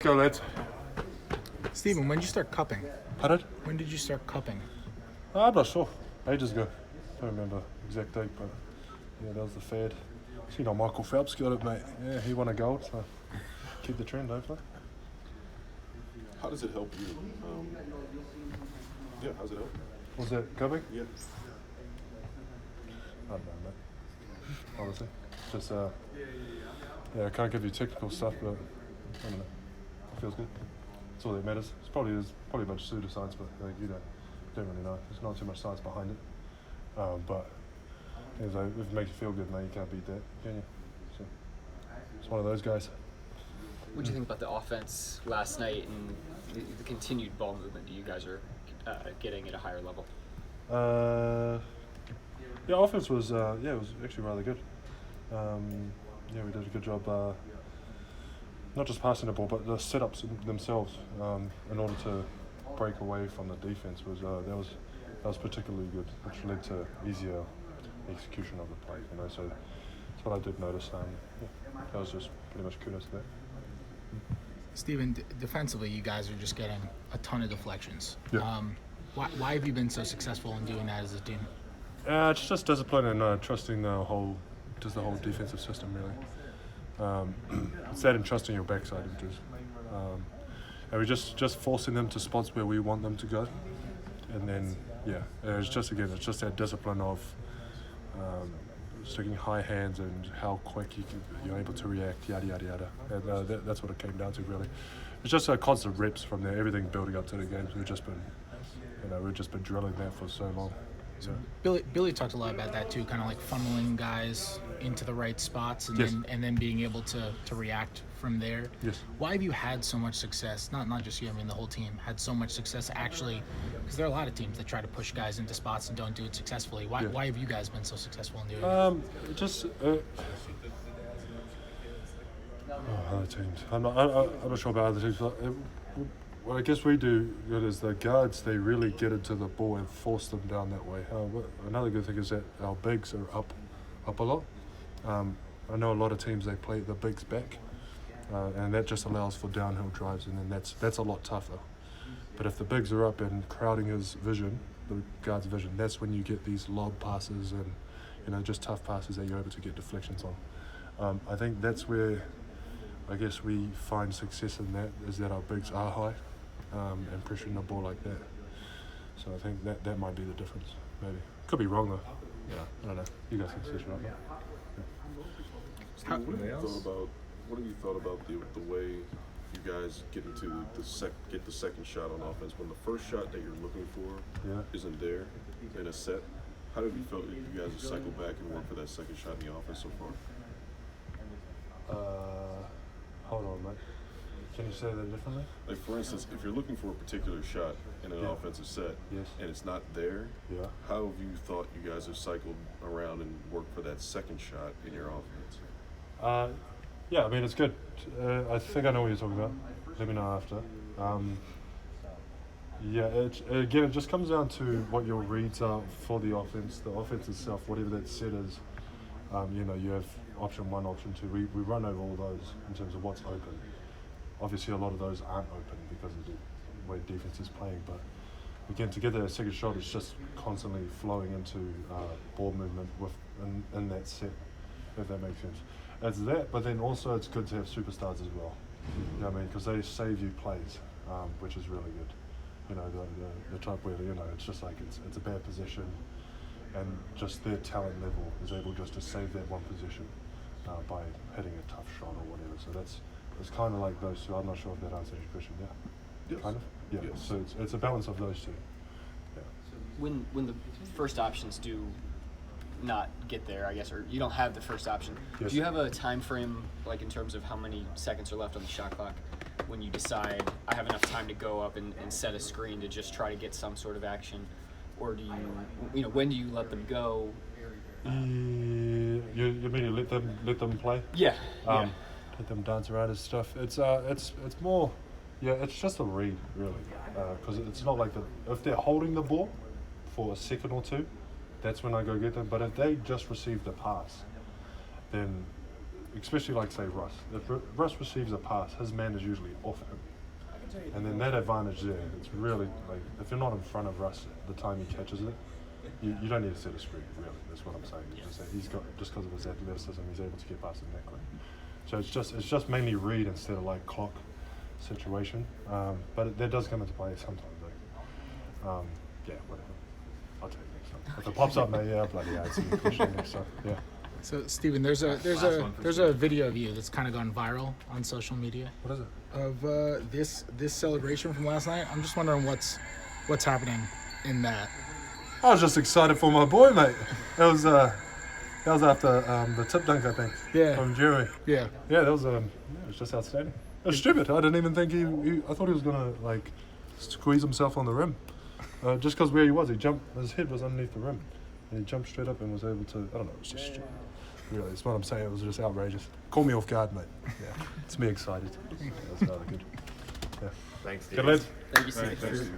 go, lads. Stephen, when did you start cupping? Pardon? When did you start cupping? I'm not sure. Ages ago. Don't remember exact date, but yeah, that was the fad. You know, Michael Phelps got it, mate. Yeah, he won a gold, so keep the trend, hopefully. How does it help you? How does it help? Was that cupping? Yeah. I don't know, mate. Honestly. Just, I can't give you technical stuff, but I don't know. It feels good. That's all that matters. It's probably a bunch of pseudoscience, but you don't really know. There's not too much science behind it. But if it makes you feel good, mate, you can't beat that, can you? So it's one of those guys. What do you think about the offense last night and the continued ball movement that you guys are getting at a higher level? Offense was it was actually rather good. We did a good job, not just passing the ball, but the setups themselves in order to break away from the defense that was particularly good, which led to easier execution of the play. So that's what I did notice. That was just pretty much kudos to that. Stephen, defensively, you guys are just getting a ton of deflections. Yeah. Why have you been so successful in doing that as a team? It's just discipline and trusting the whole defensive system, really. It's that and trusting your backside, which is, and we're just forcing them to spots where we want them to go, and then it's just that discipline of sticking high hands and how quick you're able to react, yada yada yada. And that's what it came down to, really. It's just a constant reps from there. Everything building up to the games. We've just been drilling that for so long. So Billy talked a lot about that too, kind of like funneling guys into the right spots and Yes. then being able to react from there. Yes. Why have you had so much success? Not just you, I mean the whole team had so much success actually, because there are a lot of teams that try to push guys into spots and don't do it successfully. Why have you guys been so successful in doing it? Other teams. I'm not sure about other teams. But what I guess we do good is the guards, they really get into the ball and force them down that way. Another good thing is that our bigs are up a lot. I know a lot of teams, they play the bigs back, and that just allows for downhill drives, and then that's a lot tougher. But if the bigs are up and crowding his vision, the guard's vision, that's when you get these lob passes and just tough passes that you're able to get deflections on. I think that's where I guess we find success in that, is that our bigs are high and pressuring the ball like that. So I think that might be the difference, maybe. Could be wrong though. Yeah, I don't know. You guys can switch it up. Yeah. Steve, what have you thought about the way you guys get into get the second shot on offense when the first shot that you're looking for isn't there in a set? How have you felt that you guys have cycled back and worked for that second shot in the offense so far? Hold on, mate. Can you say that differently? Like, for instance, if you're looking for a particular shot in an offensive set and it's not there, how have you thought you guys have cycled around and worked for that second shot in your offense? I mean, it's good. I think I know what you're talking about. Let me know after. It just comes down to what your reads are for the offense itself, whatever that set is. You have option 1, option 2. We run over all those in terms of what's open. Obviously, a lot of those aren't open because of the way defense is playing. But again, to get that second shot, it's just constantly flowing into ball movement in that set, if that makes sense. It's that, but then also it's good to have superstars as well. You know what I mean? Because they save you plays, which is really good. The type where it's just like it's a bad position, and just their talent level is able just to save that one position by hitting a tough shot or whatever. So it's kind of like those two. I'm not sure if that answers your question. Yeah. Yes. Kind of. Yeah. Yes. So it's a balance of those two. Yeah. When the first options do not get there, I guess, or you don't have the first option, Yes. do you have a time frame, like in terms of how many seconds are left on the shot clock, when you decide I have enough time to go up and set a screen to just try to get some sort of action, or do you when do you let them go? You mean let them play? Yeah. Let them dance around and stuff. It's more, it's just a read really, because it's not like if they're holding the ball for a second or two, that's when I go get them. But if they just receive the pass, then especially like say Russ. If Russ receives a pass, his man is usually off him. And then that advantage there, it's really like if you're not in front of Russ the time he catches it, you don't need to set a screen. Really, that's what I'm saying. Just that he's got just because of his athleticism, he's able to get past it that quick. So it's just mainly read instead of like clock situation. But that does come into play sometimes. Though. Yeah, whatever. I'll take it next time. If it pops up, mate, yeah, bloody yeah, it's a good question next time. Yeah. So Steven, there's a video of you that's kind of gone viral on social media What is it? of this celebration from last night. I'm just wondering what's happening in that. I was just excited for my boy, mate. That was after the tip dunk, I think. Yeah. From Jeremy. Yeah. Yeah, it was just outstanding. It was stupid. I didn't even think I thought he was gonna like squeeze himself on the rim. Just because where he was, his head was underneath the rim, and he jumped straight up and was able to. I don't know. It was just stupid. Really, that's what I'm saying. It was just outrageous. Call me off guard, mate. Yeah, it's me excited. Yeah, that's rather good. Yeah. Thanks, Good Steve. lads. Thank you, Steve. Thanks, Steve.